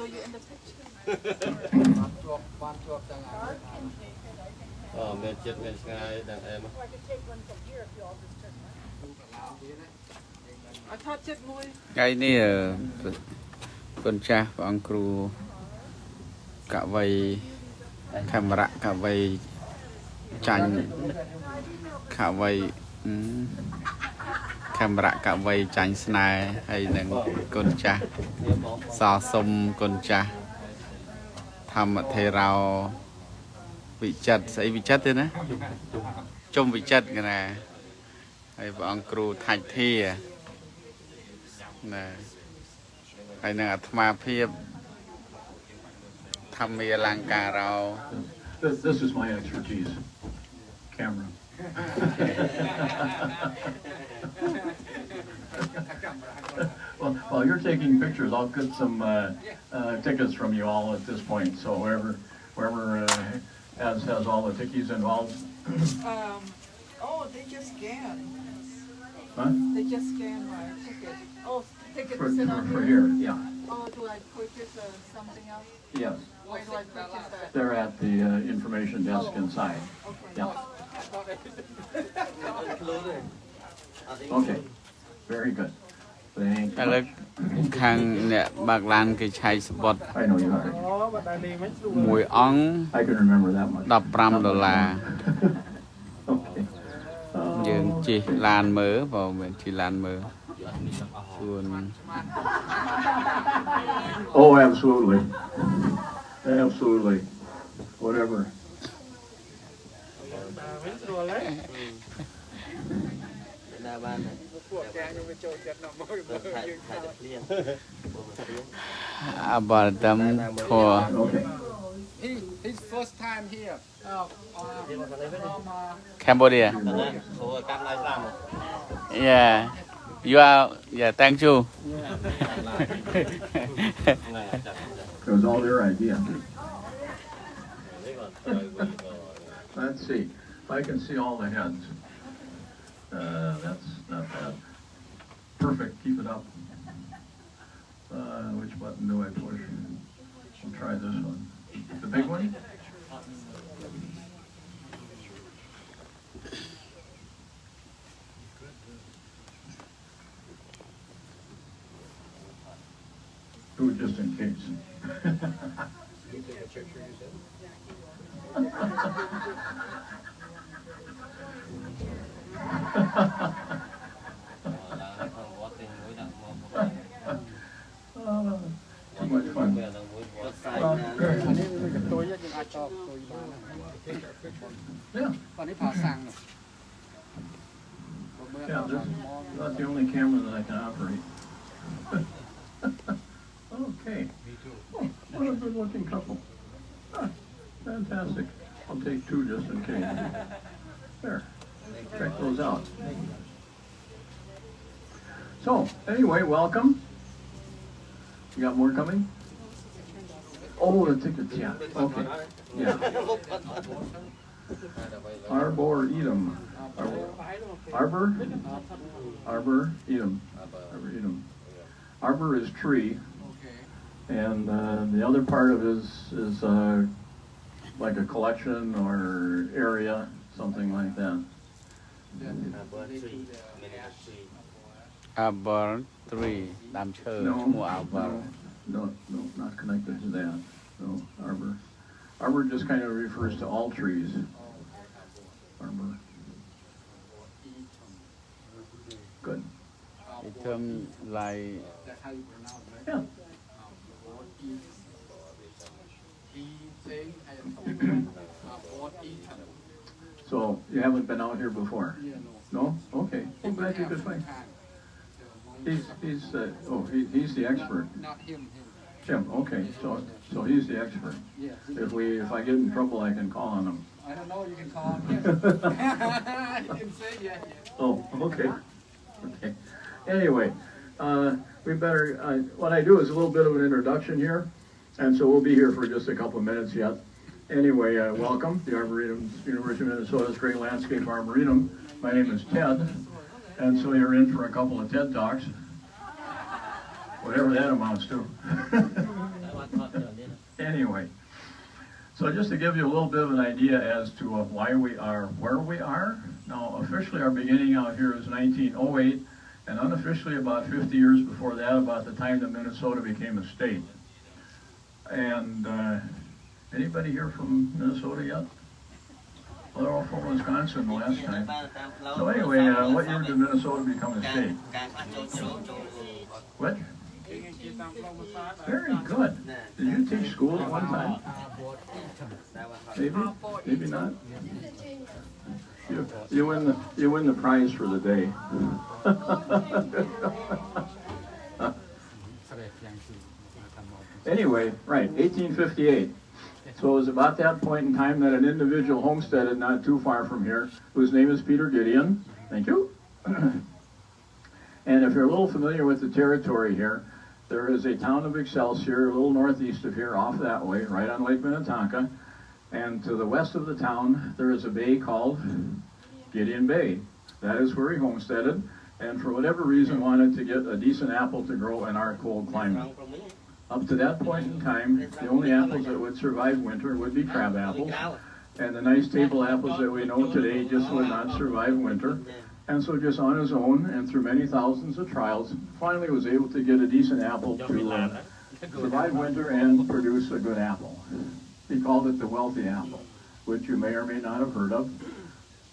show you in the picture. Oh, men chết men ngay đàn em. I thought chết môi. Cái này con cha và ông cừu cả vây camera cả vây chanh cả vây camera cả vây chanh snai hay là con cha so sum con cha tham thề rào vị chất xây vị chất thế nè trong vị chất cái này hay và ông cừu thạch thi à nè hay là tham phiệp tham mi lang cà rau. This is my expertise, camera. Well, while you're taking pictures, I'll get some tickets from you all at this point. So whoever has all the tickies involved. Oh, they just scan. Huh? They just scan my ticket. Oh, ticket For, to sit on for here, yeah. Oh, do I purchase something else? Yes. Where do I purchase that? They're at the information desk inside. Okay. Yeah. Okay. Very good. Thank Cái lớp you. khang nè bạc lan cái chai spot I know you got it. mùi ong I can remember that much. $15 Okay. dương chỉ lan mớ vào mình chỉ lan mớ xuân Oh, absolutely. Absolutely. Whatever. Arboretum tour. Okay. His first time here from Cambodia. Yeah, you are. Yeah, thank you. It was all their idea. Let's see. If I can see all the heads. That's not bad. Perfect. Keep it up. Which button do I push? I'll try this one. The big one? Do it just in case. Too much fun. Yeah. Yeah, this is not the only camera that I can operate. Okay. Oh, what a good looking couple. Ah, fantastic. I'll take two just in case. There. Check those out. So, anyway, welcome. You got more coming? Oh, the tickets, yeah. Okay. Yeah. Arboretum. Arboretum. Arboretum. Arbor is tree, and the other part of it is like a collection or area, something like that. Arbor tree, đám chơ, mua arbor. No, not connected to that. No, arbor. Arbor just kind of refers to all trees. Arbor. Good. Item like Yeah. So you haven't been out here before? No? Okay. I'm glad you could find. He's the expert. not him. Tim, okay, so he's the expert. Yes. If I get in trouble, I can call on him. I don't know. You can call him. He didn't say yet. Oh, okay. Okay. Anyway, we better. What I do is a little bit of an introduction here, and so we'll be here for just a couple of minutes yet. Anyway, welcome to the Arboretum, University of Minnesota's Great Landscape Arboretum. My name is Ted, and so you're in for a couple of TED Talks, whatever that amounts to. Anyway, so just to give you a little bit of an idea as to why we are where we are. Now, officially our beginning out here is 1908, and unofficially about 50 years before that, about the time that Minnesota became a state. And anybody here from Minnesota yet? Well, they're all from Wisconsin the last time. So anyway, what year did Minnesota become a state? What? Very good. Did you teach school at one time? Maybe? Maybe not? You win the prize for the day. Anyway, right, 1858. So it was about that point in time that an individual homesteaded not too far from here, whose name is Peter Gideon. Thank you. And if you're a little familiar with the territory here, there is a town of Excelsior, a little northeast of here, off that way, right on Lake Minnetonka. And to the west of the town, there is a bay called Gideon Bay. That is where he homesteaded, and for whatever reason wanted to get a decent apple to grow in our cold climate. Up to that point in time, the only apples that would survive winter would be crab apples, and the nice table apples that we know today just would not survive winter. And so just on his own, and through many thousands of trials, finally was able to get a decent apple to survive winter and produce a good apple. He called it the wealthy apple, which you may or may not have heard of.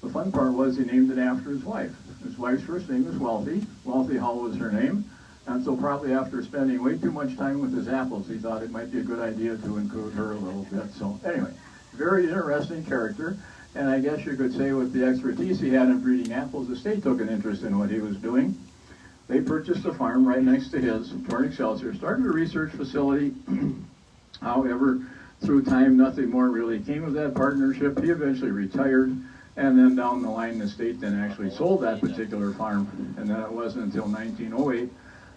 The fun part was he named it after his wife. His wife's first name was Wealthy. Wealthy Hall was her name. And so probably after spending way too much time with his apples, he thought it might be a good idea to include her a little bit. So anyway, very interesting character. And I guess you could say with the expertise he had in breeding apples, the state took an interest in what he was doing. They purchased a farm right next to his, toward Excelsior, started a research facility. However, through time, nothing more really came of that partnership. He eventually retired, and then down the line, the state then actually sold that particular farm. And then it wasn't until 1908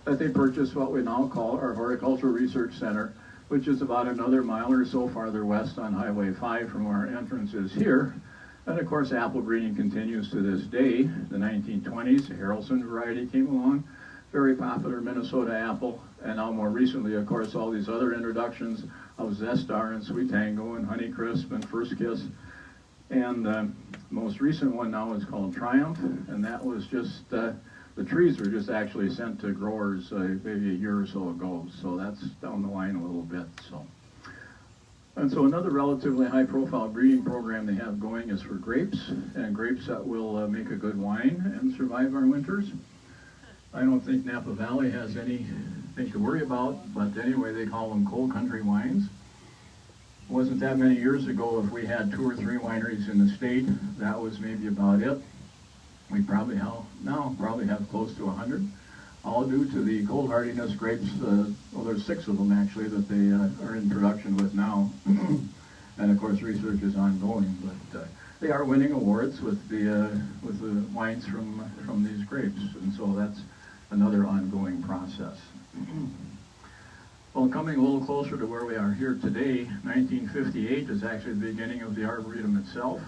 that they purchased what we now call our Horticultural Research Center, which is about another mile or so farther west on Highway 5 from where our entrance is here. And of course, apple breeding continues to this day. The 1920s, the Harrelson variety came along, very popular Minnesota apple, and now more recently, of course, all these other introductions of Zestar and Sweet Tango and Honeycrisp and First Kiss. And the most recent one now is called Triumph, and that was just, the trees were just actually sent to growers maybe a year or so ago, so that's down the line a little bit. And so another relatively high-profile breeding program they have going is for grapes, and grapes that will make a good wine and survive our winters. I don't think Napa Valley has anything to worry about, but anyway, they call them cold country wines. It wasn't that many years ago if we had 2 or 3 wineries in the state. That was maybe about it. We probably now have close to 100, all due to the cold hardiness grapes. Well, there's 6 of them actually that they are in production with now, and of course research is ongoing. But they are winning awards with the wines from these grapes, and so that's another ongoing process. Well, coming a little closer to where we are here today, 1958 is actually the beginning of the Arboretum itself.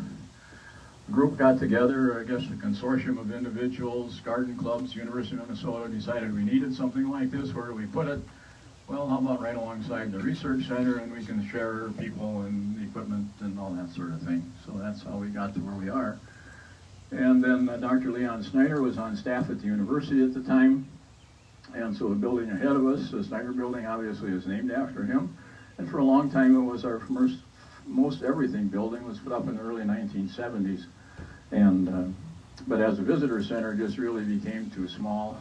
The group got together, I guess a consortium of individuals, garden clubs, University of Minnesota, decided we needed something like this. Where do we put it? Well, how about right alongside the research center, and we can share people and equipment and all that sort of thing. So that's how we got to where we are. And then Dr. Leon Snyder was on staff at the university at the time. And so the building ahead of us, the Snyder Building, obviously is named after him. And for a long time, it was our most everything building. Was put up in the early 1970s. And but as a visitor center, it just really became too small.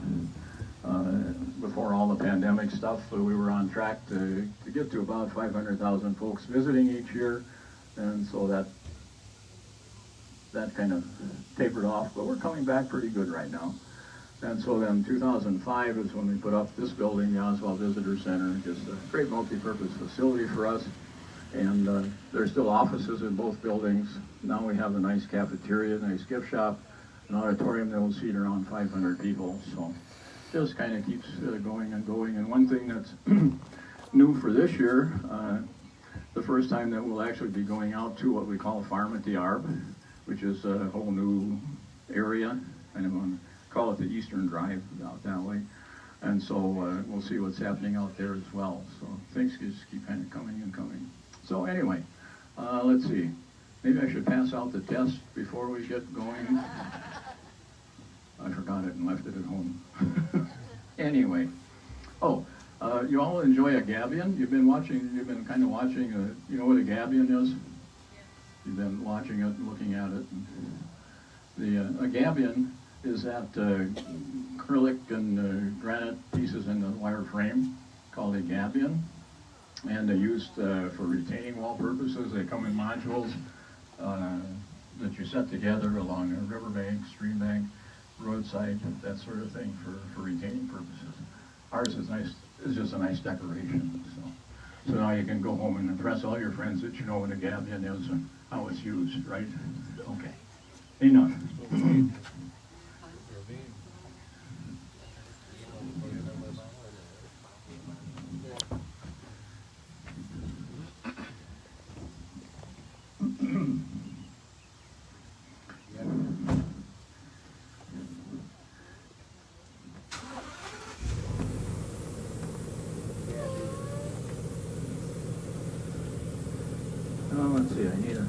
Before all the pandemic stuff, we were on track to get to about 500,000 folks visiting each year. And so that kind of tapered off. But we're coming back pretty good right now. And so then 2005 is when we put up this building, the Oswald Visitor Center, just a great multi-purpose facility for us. And there's still offices in both buildings. Now we have a nice cafeteria, nice gift shop, an auditorium that will seat around 500 people. So just kind of keeps going and going. And one thing that's new for this year, the first time that we'll actually be going out to what we call Farm at the Arb, which is a whole new area, kind of on, call it the Eastern Drive out that way. And so we'll see what's happening out there as well. So things just keep kind of coming and coming. So anyway, let's see. Maybe I should pass out the test before we get going. I forgot it and left it at home. Anyway. Oh, you all enjoy a gabion? You've been kind of watching, you know what a gabion is? You've been watching it and looking at it. A gabion is that acrylic and granite pieces in the wire frame called a gabion. And they're used for retaining wall purposes. They come in modules that you set together along a riverbank, stream bank, roadside, that sort of thing for retaining purposes. Ours is nice. It's just a nice decoration. So now you can go home and impress all your friends that you know what a gabion is and how it's used, right? Okay. Enough. Let's see, I need a...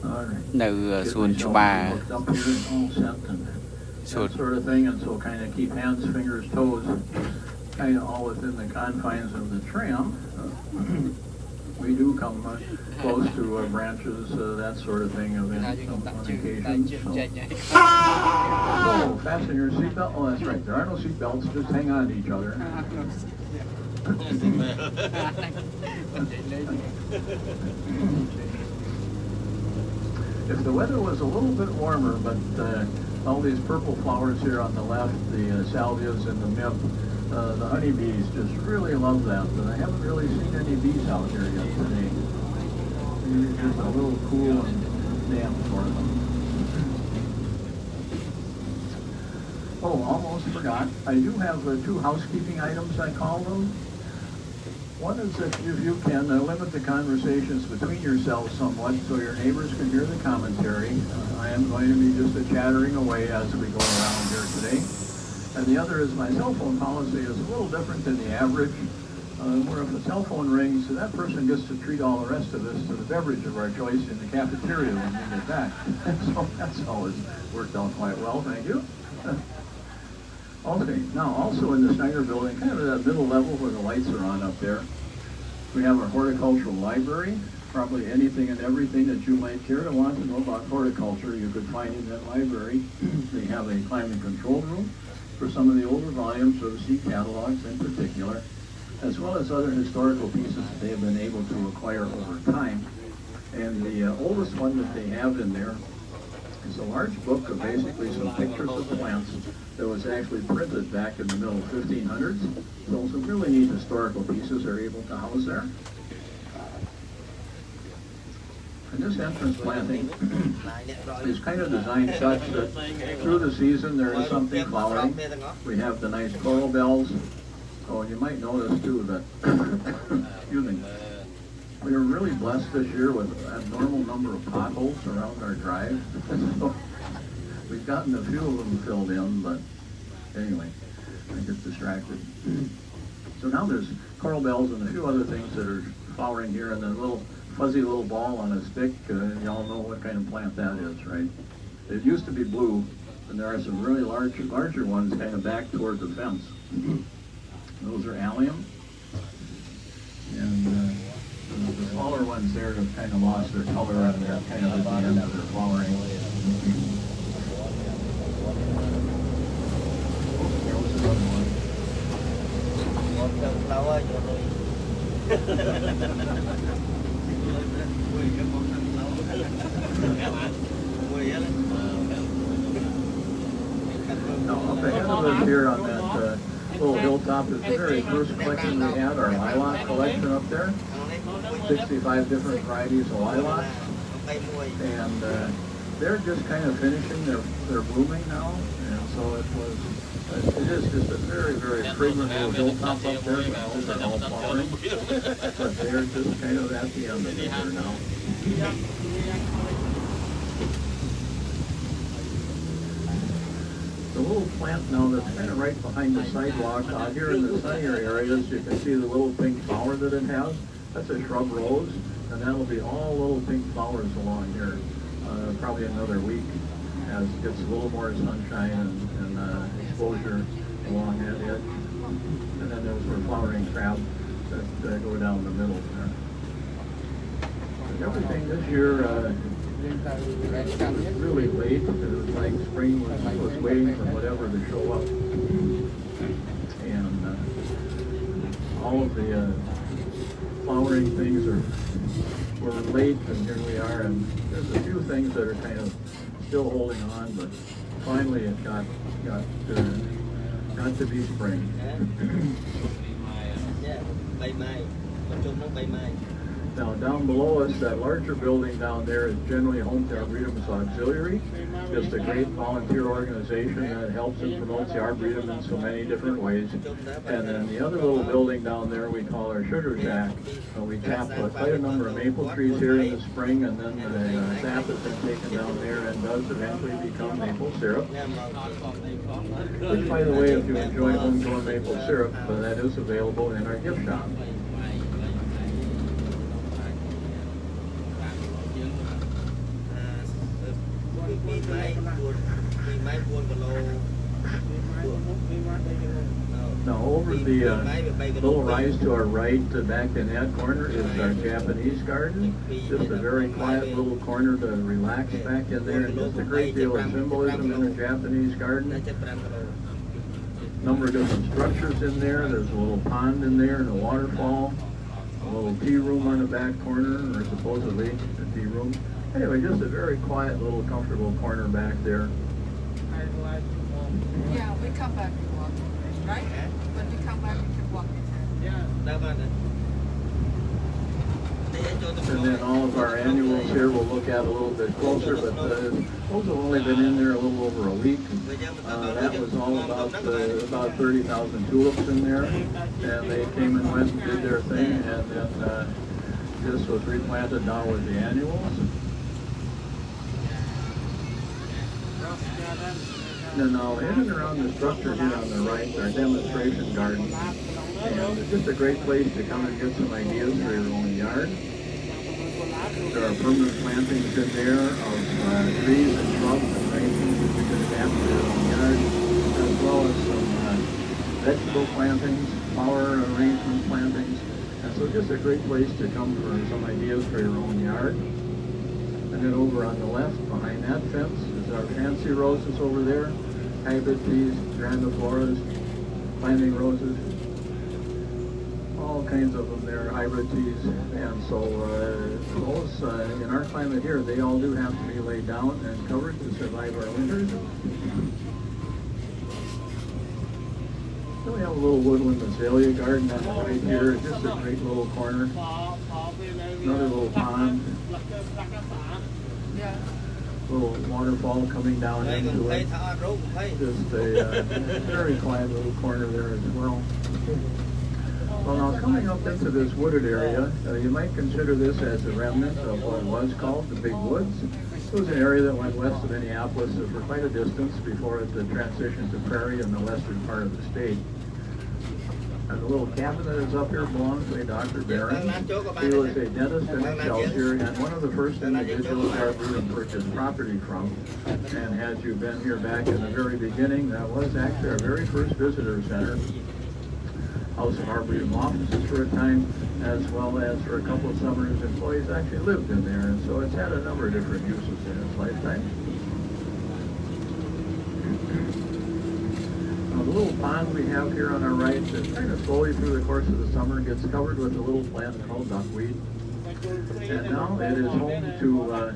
All right. នៅសួនច្បារ that sort of thing, and so kind of keep hands, fingers, toes, kind of all within the confines of the tram. We do come close to branches, that sort of thing on occasion. So fasten your seatbelt. Oh, that's right. There are no seatbelts. Just hang on to each other. If the weather was a little bit warmer, but all these purple flowers here on the left, the salvias and the mip, the honeybees just really love that. But I haven't really seen any bees out here yet today. It's just a little cool and damp for them. Oh, almost forgot. I do have two housekeeping items, I call them. One is that if you can limit the conversations between yourselves somewhat so your neighbors can hear the commentary. I am going to be just chattering away as we go around here today. And the other is my cell phone policy is a little different than the average, where if a cell phone rings, that person gets to treat all the rest of us to the beverage of our choice in the cafeteria when we get back. So that's always worked out quite well, thank you. Okay, now also in the Snyder building, kind of at that middle level where the lights are on up there, we have our horticultural library. Probably anything and everything that you might care to want to know about horticulture you could find in that library. They have a climate control room for some of the older volumes of seed catalogs in particular, as well as other historical pieces that they have been able to acquire over time. And the oldest one that they have in there is a large book of basically some pictures of plants that was actually printed back in the middle 1500s. So some really neat historical pieces are able to house there. And this entrance planting is kind of designed such that through the season there is something flowering. We have the nice coral bells. Oh, you might notice too that, excuse me, we were really blessed this year with an abnormal number of potholes around our drive. So we've gotten a few of them filled in, but anyway, I get distracted. So now there's coral bells and a few other things that are flowering here, and then a little fuzzy little ball on a stick. Y'all know what kind of plant that is, right? It used to be blue, and there are some really larger ones kind of back toward the fence. Those are allium. And the smaller ones there have kind of lost their color and they're kind of at the end of their flowering. There was another one. Now, up ahead of us here on that little hilltop is the very first collection we had, our lilac collection up there. 65 different varieties of lilac. And they're just kind of finishing their blooming now. And So it was, it is just a very, very fragrant little hilltop up there. Those are all flowering. But they're just kind of at the end of it here now. The little plant now that's kind of right behind the sidewalk out here in the sunnier areas, you can see the little pink flower that it has. That's a shrub rose, and that'll be all little pink flowers along here. Probably another week as it gets a little more sunshine and exposure along that edge. And then those are flowering crabs that go down the middle there. But everything this year was really late. It was like spring was waiting for whatever to show up. And all of the flowering things were late, and here we are. And there's a few things that are kind of still holding on, but finally it got to be spring. Now down below us, that larger building down there is generally home to Arboretum's Auxiliary, just a great volunteer organization that helps and promotes the Arboretum in so many different ways. And then the other little building down there we call our sugar shack. We tap quite a number of maple trees here in the spring, and then the sap has been taken down there and does eventually become maple syrup. Which, by the way, if you enjoy homegrown maple syrup, that is available in our gift shop. Now over the little rise to our right, back in that corner, is our Japanese garden. Just a very quiet little corner to relax back in there, and just a great deal of symbolism in the Japanese garden. Number of different structures in there. There's a little pond in there and a waterfall. A little tea room on the back corner, or supposedly a tea room. Anyway, just a very quiet little comfortable corner back there. Yeah, we come back and walk, right? When we come back, we can walk. And then all of our annuals here we'll look at a little bit closer, but those have only been in there a little over a week. That was all about 30,000 tulips in there, and they came and went and did their thing, and then this was replanted now with the annuals. And now in and around the structure here on the right, our demonstration garden. And it's just a great place to come and get some ideas for your own yard. There are permanent plantings in there of trees and shrubs and ranges that you can adapt to your own yard, as well as some vegetable plantings, flower arrangement plantings. And so just a great place to come for some ideas for your own yard. And then over on the left, behind that fence, is our fancy roses over there. Hybrid teas, grandifloras, planting roses, all kinds of them there, hybrid teas. And so those, in our climate here, they all do have to be laid down and covered to survive our winters. So we have a little woodland azalea garden on the right here, just a great little corner. Another little pond. Yeah. Little waterfall coming down into it. Just a very quiet little corner there as well. Well, now coming up into this wooded area, you might consider this as a remnant of what was called the Big Woods. It was an area that went west of Minneapolis for quite a distance before it transitioned to prairie in the western part of the state. And the little cabin that is up here belongs to a Dr. Barron. He was a dentist in Excelsior and one of the first individuals Arboretum purchased property from. And had you been here back in the very beginning, that was actually our very first visitor center. House of Arboretum offices for a time, as well as for a couple of summers, employees actually lived in there. And so it's had a number of different uses in its lifetime. The little pond we have here on our right, that kind of slowly through the course of the summer gets covered with a little plant called duckweed. And now it is home to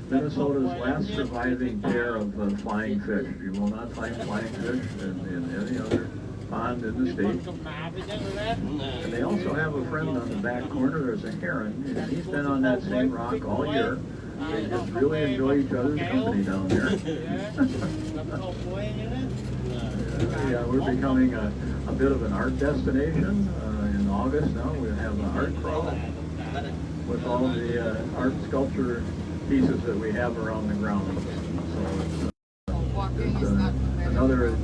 Minnesota's last surviving pair of flying fish. You will not find flying fish in any other pond in the state. And they also have a friend on the back corner. There's a heron, and he's been on that same rock all year. They just really enjoy each other's company down there. Yeah, we're becoming a bit of an art destination. In August now, we'll have an art crawl with all the art sculpture pieces that we have around the grounds. So it's another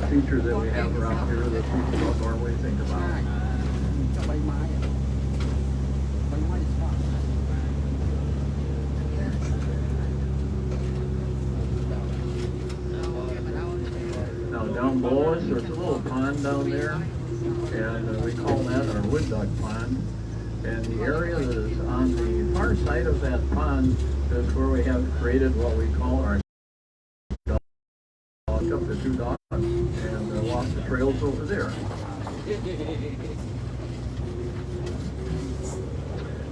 feature that we have around here that people don't normally think about. Now down below us, there's a little pond down there, and we call that our wood duck pond. And the area that is on the far side of that pond is where we have created what we call our dog. Walk up the two dogs and walk the trails over there.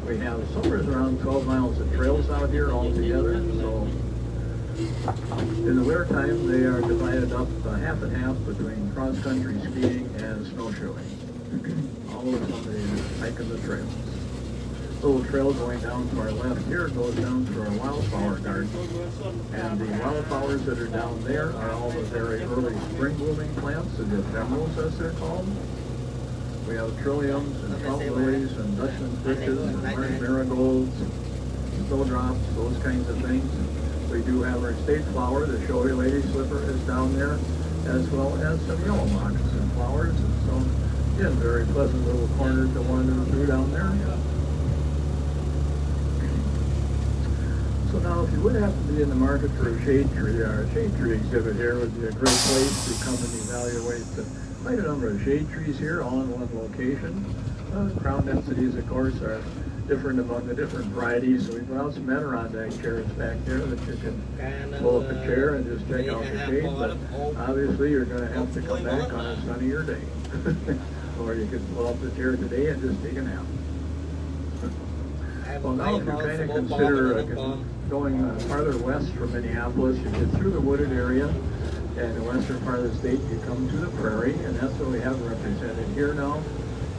We have somewhere around 12 miles of trails out here altogether. So in the winter time, they are divided up half and half between cross-country skiing and snowshoeing. All of somebody hiking the trails. Little trail going down to our left here goes down to our wildflower garden. And the wildflowers that are down there are all the very early spring blooming plants, the ephemerals as they're called. We have trilliums and fountain lilies and Dutchman's ditches and marigolds, snowdrops, those kinds of things. We do have our state flower, the showy lady slipper is down there, as well as some yellow moccasin flowers. So, again, very pleasant little corner to wander through down there. So now, if you would happen to be in the market for a shade tree, our shade tree exhibit here would be a great place to come and evaluate quite a number of shade trees here, all in one location. Crown densities, of course, are different among the different varieties. So we put out some Adirondack chairs back there that you can pull up a chair and just check out the shade. But obviously, you're going to have to come back on a sunnier day. Or you could pull up the chair today and just take a nap. Well, now if you kind of consider going farther west from Minneapolis, you get through the wooded area, and the western part of the state, you come to the prairie, and that's what we have represented here now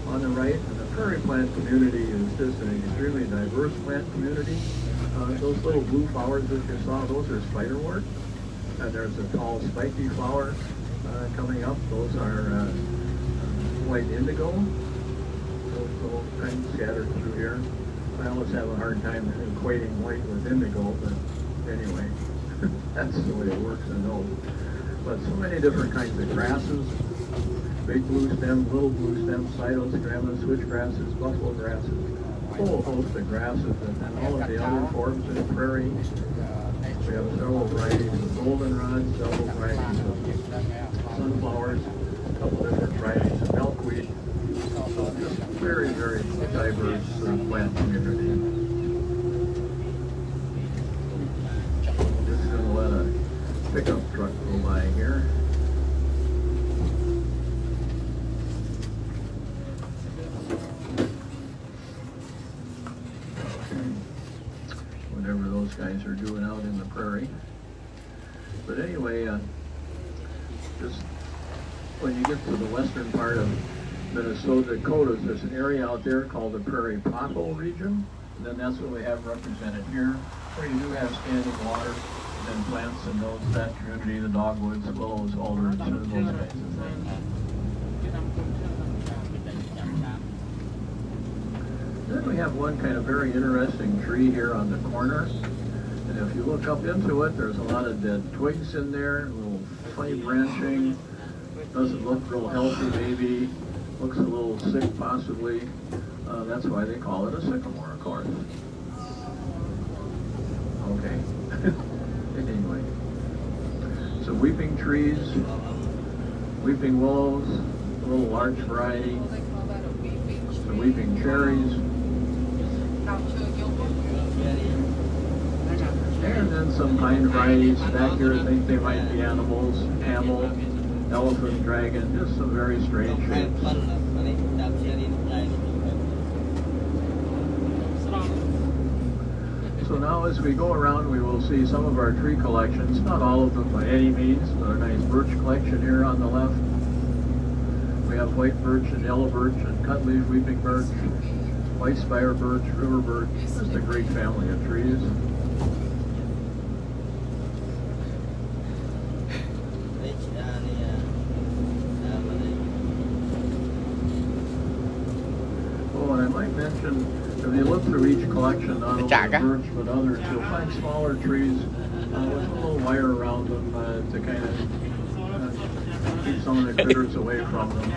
on the right. And the prairie plant community is just an extremely diverse plant community. Those little blue flowers that you saw, those are spiderwort. And there's a tall spiky flower coming up. Those are white indigo. Those little things scattered through here. I always have a hard time equating white with indigo, but anyway, that's the way it works in those. But so many different kinds of grasses, big blue stem, little blue stem, cytostramus, switchgrasses, buffalo grasses, a whole host of grasses, and then all of the other forms of the prairie. We have several varieties of goldenrod, several varieties of sunflowers, a couple different varieties of milkweed. So just very, very diverse plant community. Just going to let a pickup truck go by here. Whatever those guys are doing out in the prairie. But anyway, just when you get to the western part of Minnesota, Dakotas, there's an area out there called the Prairie Pothole region. And then that's what we have represented here, where you do have standing water, and then plants in that community, the dogwoods, willows, alders, and those kinds of things. Then we have one kind of very interesting tree here on the corner. And if you look up into it, there's a lot of dead twigs in there, a little funny branching. Doesn't look real healthy, maybe. Looks a little sick, possibly. That's why they call it a sycamore, of course. Okay. Anyway. So weeping trees, weeping willows, a little large variety. The weeping cherries. And then some pine varieties back here. I think they might be animals. Camel, elephant, dragon, just some very strange shapes. So now as we go around, we will see some of our tree collections, not all of them by any means, but a nice birch collection here on the left. We have white birch and yellow birch and cutleaf weeping birch. white spire birch, river birch, just a great family of trees. Oh, and I might mention, if you look through each collection, not only the birch but others, you'll find smaller trees with a little wire around them to kind of keep some of the critters away from them.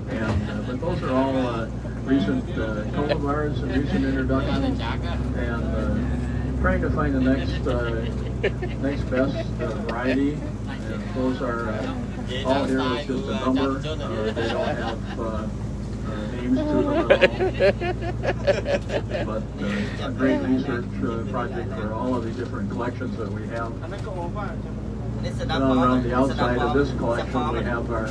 And but those are all recent cultivars and recent introductions, and trying to find the next best variety. And those are all here is just a number. They don't have names to them at all. But a great research project for all of the different collections that we have. Now around the outside of this collection, we have our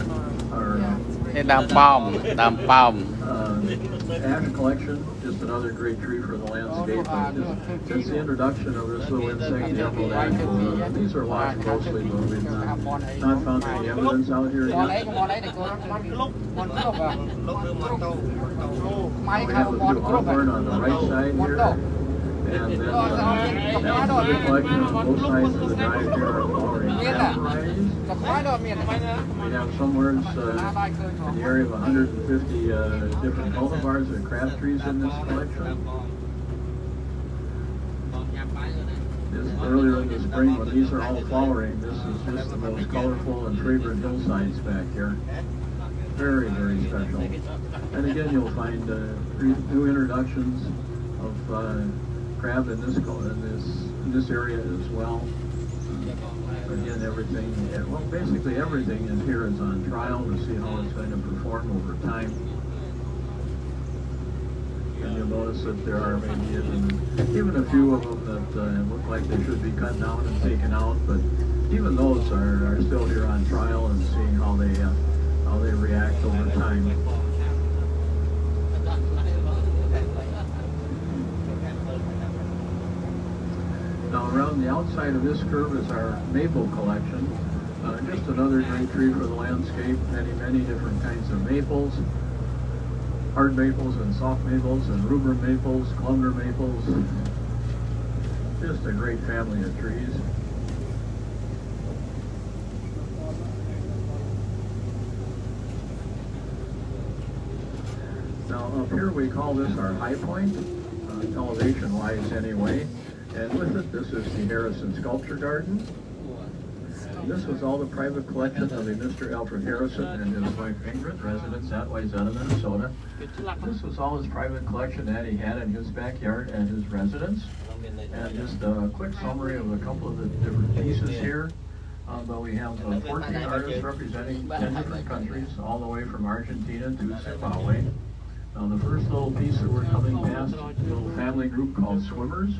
ash collection, just another great tree for the landscape. Since the introduction of this little insect, the emerald ash, these are lost mostly, but we've not found any evidence out here yet. We have a few hawthorn on the right side here. And then that's the collection on both sides of the drive here are flowering varieties. We have somewhere in the area of 150 different cultivars and craft trees in this collection. Just earlier in the spring, when these are all flowering, this is just the most colorful and fragrant hillsides back here. Very, very special. And again, you'll find new introductions of crab in this area as well. Again, everything, well, basically everything in here is on trial to see how it's going to perform over time. And you'll notice that there are maybe even a few of them that look like they should be cut down and taken out, but even those are still here on trial and seeing how they react over time. Now around the outside of this curve is our maple collection. Just another great tree for the landscape. Many different kinds of maples. Hard maples and soft maples and rubrum maples, clunder maples. Just a great family of trees. Now up here we call this our high point, elevation-wise anyway. And with it, this is the Harrison Sculpture Garden. This was all the private collection of the Mr. Alfred Harrison and his wife Ingrid, residents at Wayzata, Minnesota. This was all his private collection that he had in his backyard at his residence. And just a quick summary of a couple of the different pieces here. But we have 14 artists representing 10 different countries, all the way from Argentina to Zimbabwe. Now the first little piece that we're coming past, a little family group called Swimmers.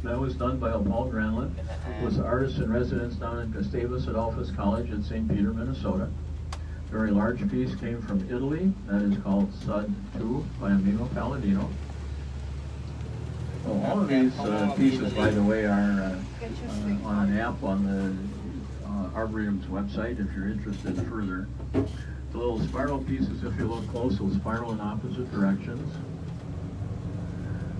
That was done by Paul Granlund, who was an artist in residence down in Gustavus Adolphus College at St. Peter, Minnesota. A very large piece came from Italy. That is called Sud 2 by Mimo Palladino. Well, all of these pieces, by the way, are on an app on the Arboretum's website if you're interested further. The little spiral pieces, if you look close, will spiral in opposite directions.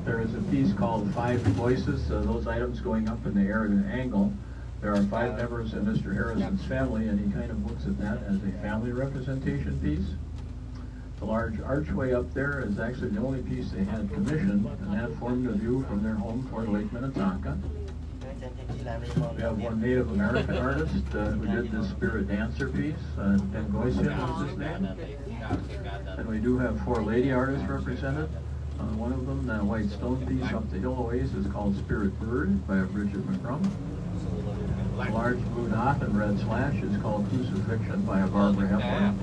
There is a piece called Five Voices, those items going up in the air at an angle. There are 5 members of Mr. Harrison's family, and he kind of looks at that as a family representation piece. The large archway up there is actually the only piece they had commissioned, and that formed a view from their home toward Lake Minnetonka. We have one Native American artist who did this Spirit Dancer piece, Pengoisian was his name. And we do have 4 lady artists represented. One of them, the white stone piece up the hill a ways, is called Spirit Bird by Bridget McCrum. A large blue dot and red slash is called Crucifixion by a Barbara Hepburn.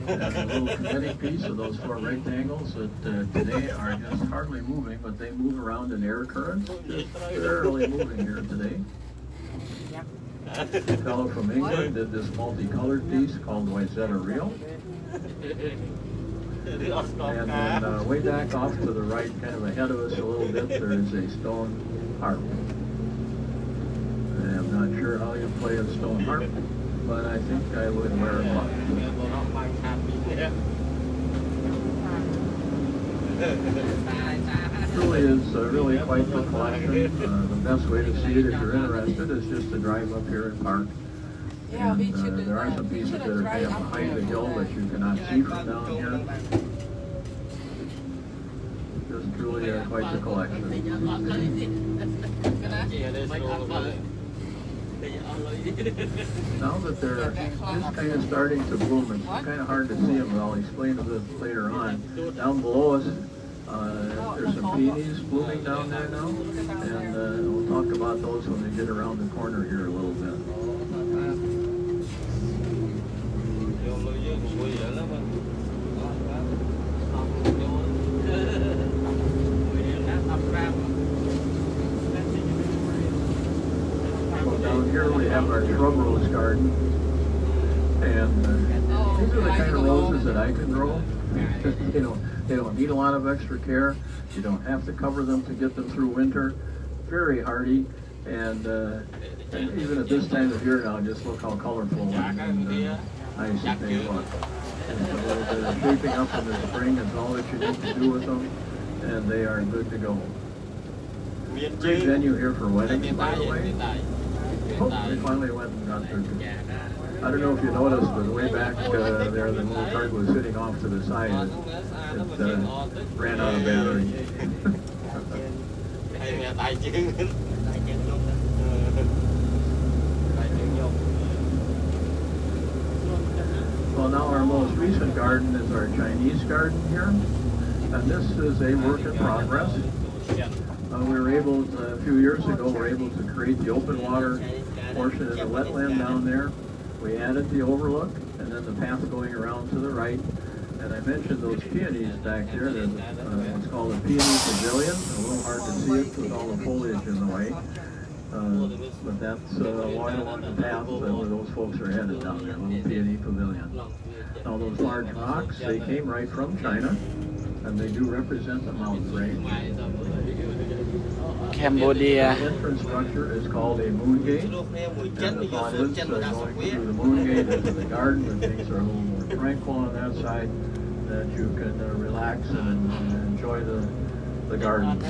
And a little kinetic piece of those 4 rectangles that today are just hardly moving, but they move around in air currents. Just barely moving here today. A fellow from England did this multicolored piece called Wayzata Rio. And then way back off to the right, kind of ahead of us a little bit, there is a stone harp. I'm not sure how you play a stone harp, but I think I would wear a glove. Truly is really quite the collection. The best way to see it if you're interested is just to drive up here and park. Yeah, we And, should. there are some pieces that are kind of behind the hill that you cannot see from down here. Just truly quite the collection. Now that they're just kind of starting to bloom, it's kind of hard to see them, but I'll explain a bit later on. Down below us, there's some peonies blooming down there now, and we'll talk about those when we get around the corner here a little bit. Well, down here we have our shrub rose garden, and these are the kind of roses that I can grow. They don't need a lot of extra care. You don't have to cover them to get them through winter. Very hardy, and even at this time of year now, just look how colorful and nice that they look. And so they're shaping up in the spring is all that you need to do with them, and they are good to go. Great venue here for weddings, by the way. Oh, they finally went and got their. I don't know if you noticed, but way back there, the little cart was sitting off to the side. It ran out of battery. Well, now our most recent garden is our Chinese garden here, and this is a work in progress. We were able to, a few years ago, we were able to create the open water portion of the wetland down there. We added the overlook and then the path going around to the right. And I mentioned those peonies back there. There's what's called a peony pavilion. A little hard to see it with all the foliage in the way. But that's along the path where those folks are headed down there, little peony pavilion. Now those large rocks, they came right from China, and they do represent the mountain range. Cambodia. The entrance structure is called a moon gate, and the thought is going through the moon gate into the garden, and things are a little more tranquil on that side, that you can relax and enjoy the garden.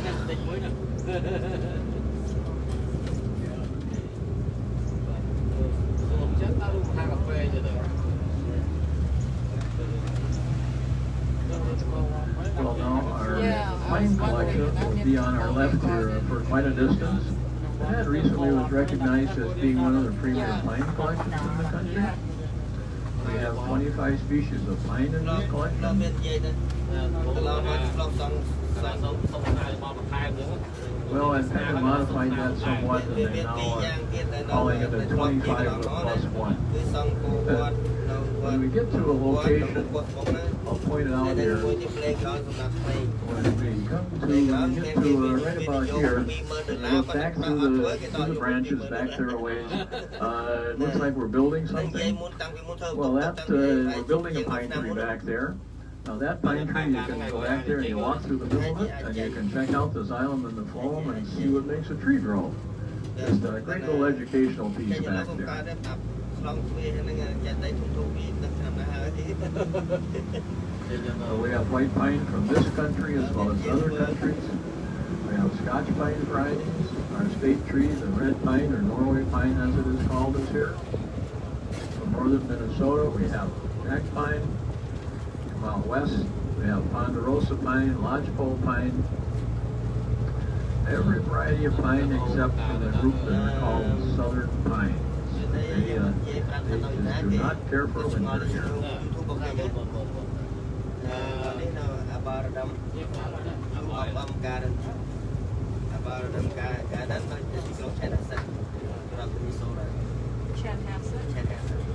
Well, now our pine collection will be on our left here for quite a distance. That recently was recognized as being one of the premier pine collections in the country. We have 25 species of pine in this collection. Well, I've kind of modified that somewhat, and they now are calling it a 25 plus 1. When we get to a location, I'll point it out here. When we get to right about here, and look back through the branches back there a ways, it looks like we're building something. Well, we're building a pine tree back there. Now that pine tree, you can go back there and you walk through the middle of it, and you can check out the xylem and the phloem and see what makes a tree grow. Just a great little educational piece back there. We have white pine from this country as well as other countries. We have Scotch pine varieties. Our state tree, the red pine or Norway pine as it is called, is here. From northern Minnesota, we have jack pine. From out west, we have ponderosa pine, lodgepole pine. Every variety of pine except for the group that are called southern pines. They just do not care for winter here.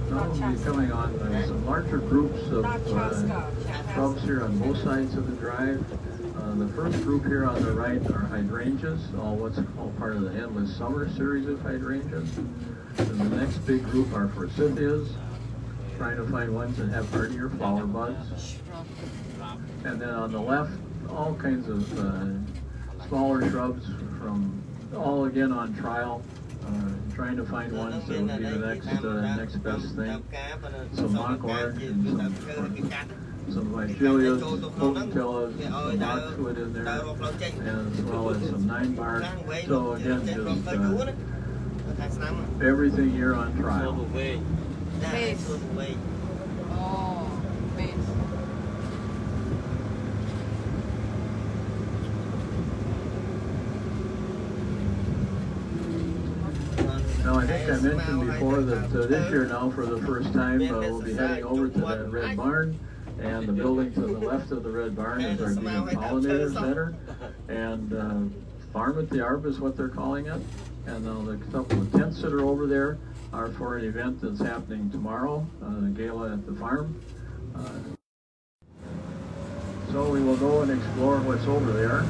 Now we'll be coming on some larger groups of shrubs here on both sides of the drive. The first group here on the right are hydrangeas, all what's called part of the Endless Summer series of hydrangeas. And the next big group are forsythias, trying to find ones that have hardier flower buds. And then on the left, all kinds of smaller shrubs from all again on trial, trying to find ones that would be the next best thing. Some mock orange and some Vigilias, Potentillas, some boxwood in there, as well as some 9-bark. So again, just everything here on trial. Base. Oh, base. Now, I think I mentioned before that this year now, for the first time, we'll be heading over to that red barn. And the building to the left of the red barn is our Bean Pollinator Center. And Farm at the Arb is what they're calling it. And the couple of tents that are over there are for an event that's happening tomorrow, the gala at the farm. So we will go and explore what's over there.